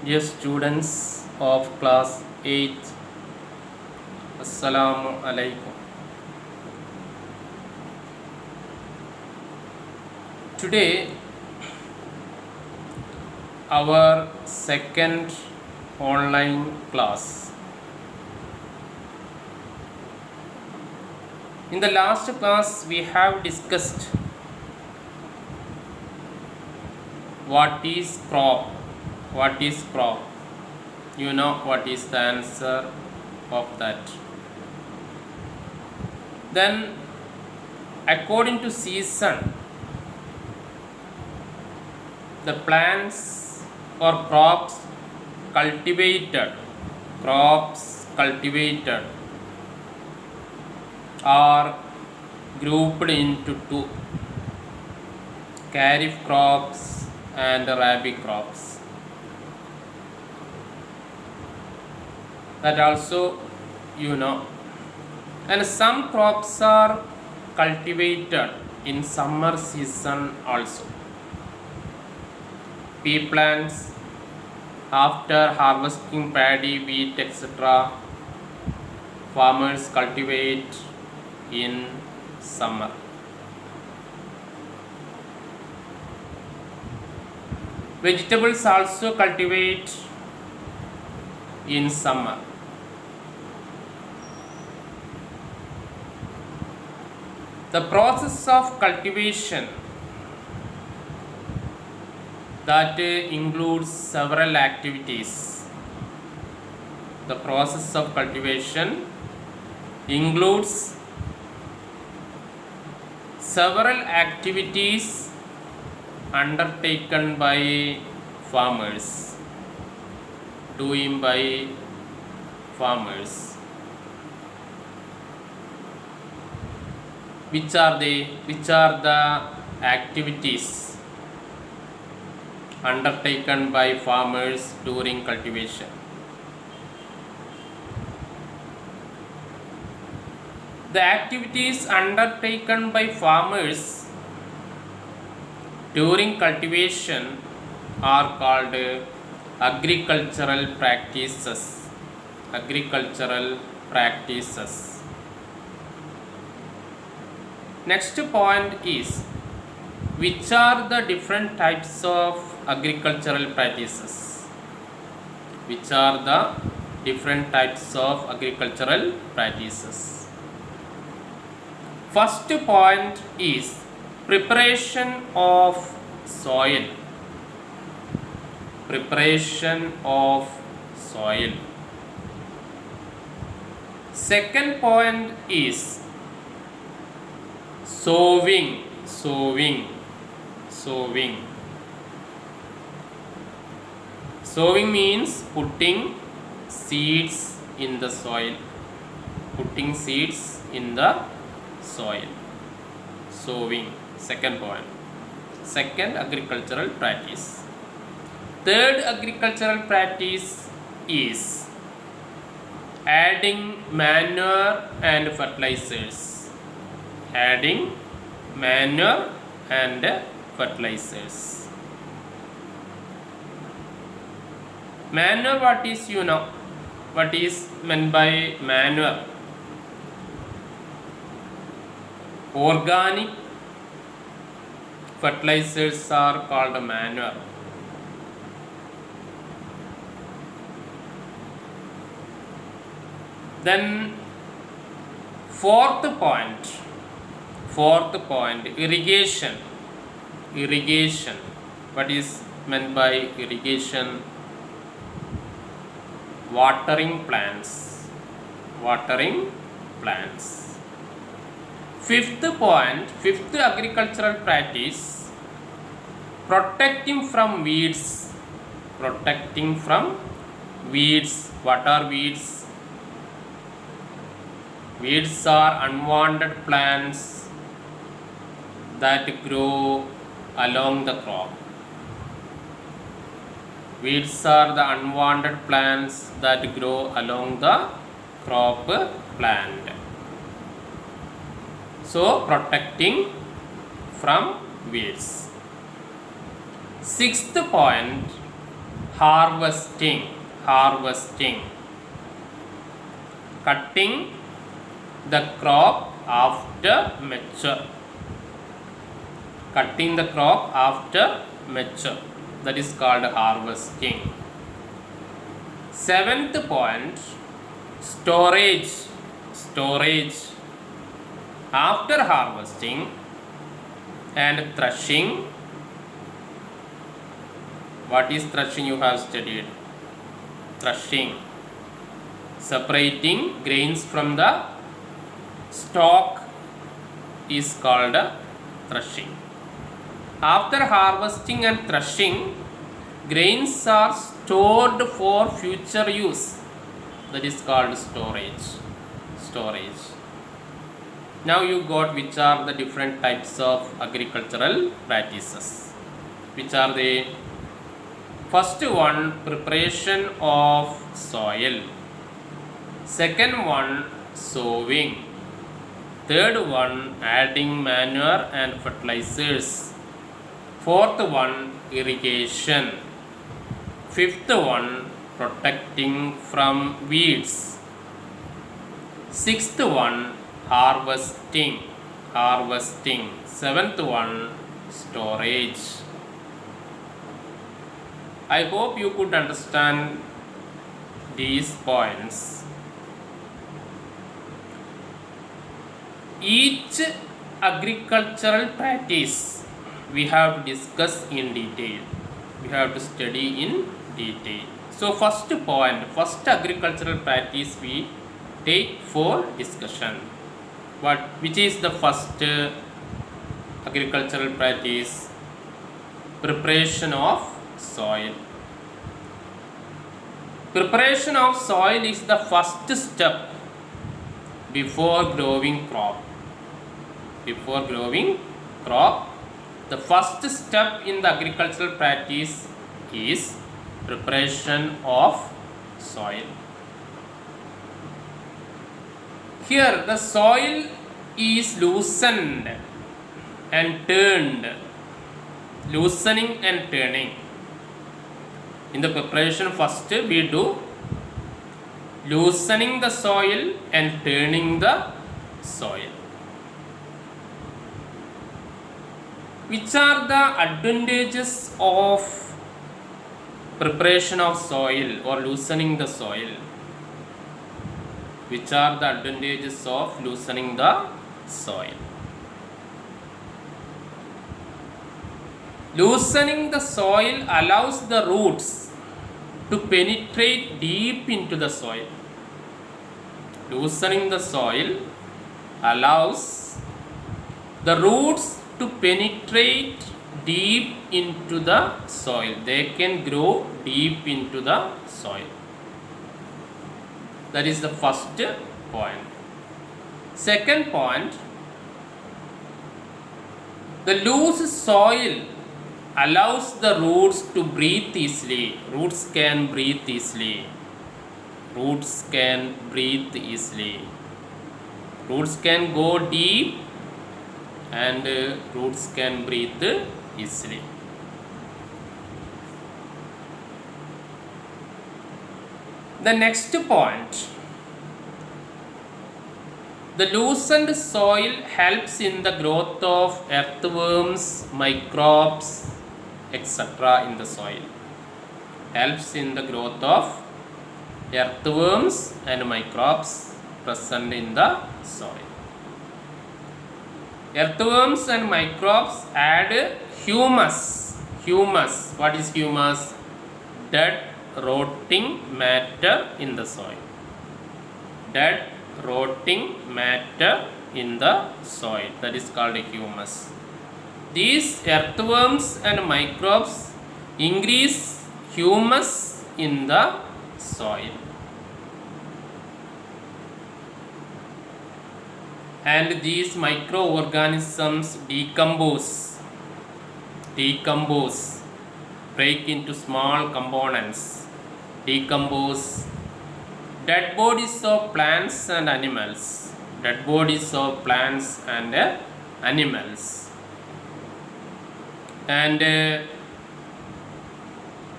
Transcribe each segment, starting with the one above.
Dear students of class 8, Assalamu alaikum. Today, our second online class. In the last class, we have discussed what is crop. What is crop? You know what is the answer of that. Then, according to season, the plants or cultivated crops cultivated are grouped into two: kharif crops and rabi crops. That also you know. And some crops are cultivated in summer season also. Pea plants, after harvesting paddy, wheat, etc., farmers cultivate in summer. Vegetables also cultivate in summer. The process of cultivation that includes several activities. The process of cultivation includes several activities undertaken by farmers, doing by farmers. Which are the activities undertaken by farmers during cultivation? The activities undertaken by farmers during cultivation are called agricultural practices. Agricultural practices. Next point is, which are the different types of agricultural practices? Which are the different types of agricultural practices? First point is preparation of soil. Preparation of soil. Second point is sowing. Sowing means putting seeds in the soil. Putting seeds in the soil. Sowing. Second point. Second agricultural practice. Third agricultural practice is adding manure and fertilizers. Adding manure and fertilizers. Manure, what is what is meant by manure? Organic fertilizers are called manure. Then fourth point, irrigation. Irrigation. What is meant by irrigation? Watering plants. Watering plants. Fifth point, fifth agricultural practice, protecting from weeds. Protecting from weeds. What are weeds? Weeds are unwanted plants that grow along the crop. Weeds are the unwanted plants that grow along the crop plant. So, protecting from weeds. Sixth point, harvesting, harvesting, cutting the crop after mature, cutting the crop after mature, that is called harvesting. Seventh point, storage, storage. After harvesting and threshing, what is threshing? You have studied threshing, separating grains from the stalk is called threshing. After harvesting and threshing, grains are stored for future use, that is called storage, storage. Now you got which are the different types of agricultural practices. Which are they? First one, preparation of soil. Second one, sowing. Third one, adding manure and fertilizers. Fourth one, irrigation. Fifth one, protecting from weeds. Sixth one, harvesting, harvesting. Seventh one, storage. I hope you could understand these points. Each agricultural practice we have discussed in detail. We have to study in detail. So first point, first agricultural practice we take for discussion. Which is the first agricultural practice? Preparation of soil. Preparation of soil is the first step before growing crop. Before growing crop, the first step in the agricultural practice is preparation of soil. Here the soil is loosened and turned, loosening and turning. In the preparation, first we do loosening the soil and turning the soil. Which are the advantages of preparation of soil or loosening the soil? Which are the advantages of loosening the soil? Loosening the soil allows the roots to penetrate deep into the soil. Loosening the soil allows the roots to penetrate deep into the soil. They can grow deep into the soil. That is the first point. Second point, the loose soil allows the roots to breathe easily. Roots can breathe easily. Roots can breathe easily. Roots can go deep and roots can breathe easily. The next point, the loosened soil helps in the growth of earthworms, microbes, etc. in the soil. Helps in the growth of earthworms and microbes present in the soil. Earthworms and microbes add humus. Humus. What is humus? Dead, rotting matter in the soil. Dead, rotting matter in the soil. That is called humus. These earthworms and microbes increase humus in the soil. And these microorganisms decompose, break into small components, decompose dead bodies of plants and animals, dead bodies of plants and animals. And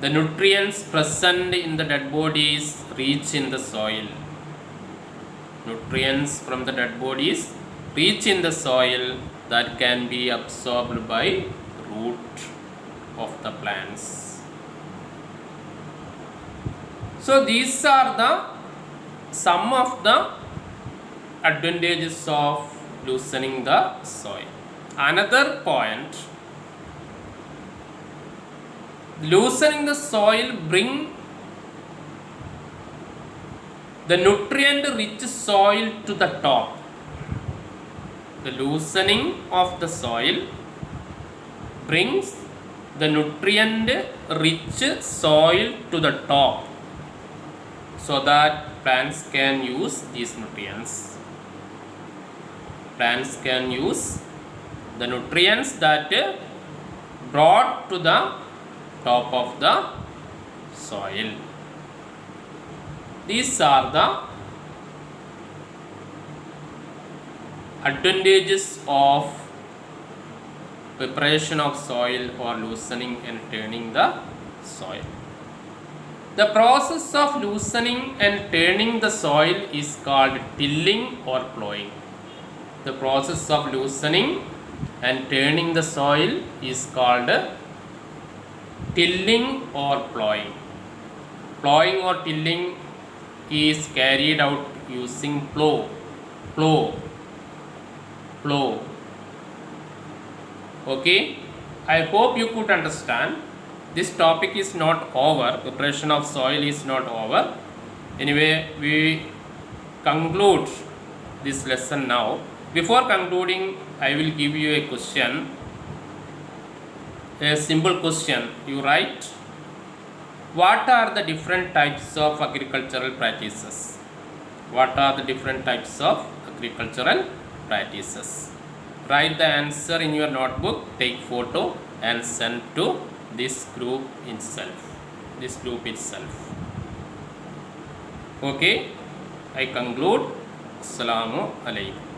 the nutrients present in the dead bodies reach in the soil. Nutrients from the dead bodies reach in the soil that can be absorbed by root of the plants. So these are the some of the advantages of loosening the soil. Another point, loosening the soil bring the nutrient rich soil to the top. The loosening of the soil brings the nutrient rich soil to the top so that plants can use these nutrients. Plants can use the nutrients that brought to the top of the soil. These are the advantages of preparation of soil or loosening and turning the soil. The process of loosening and turning the soil is called tilling or plowing. The process of loosening and turning the soil is called tilling or plowing. Plowing or tilling is carried out using plow. Okay, I hope you could understand. This topic is not over. Preparation of soil is not over. Anyway, we conclude this lesson now. Before concluding, I will give you a question. A simple question. You write, what are the different types of agricultural practices? What are the different types of agricultural practices? Write the answer in your notebook, take photo and send to this group itself. Okay, I conclude. Assalamu alaikum.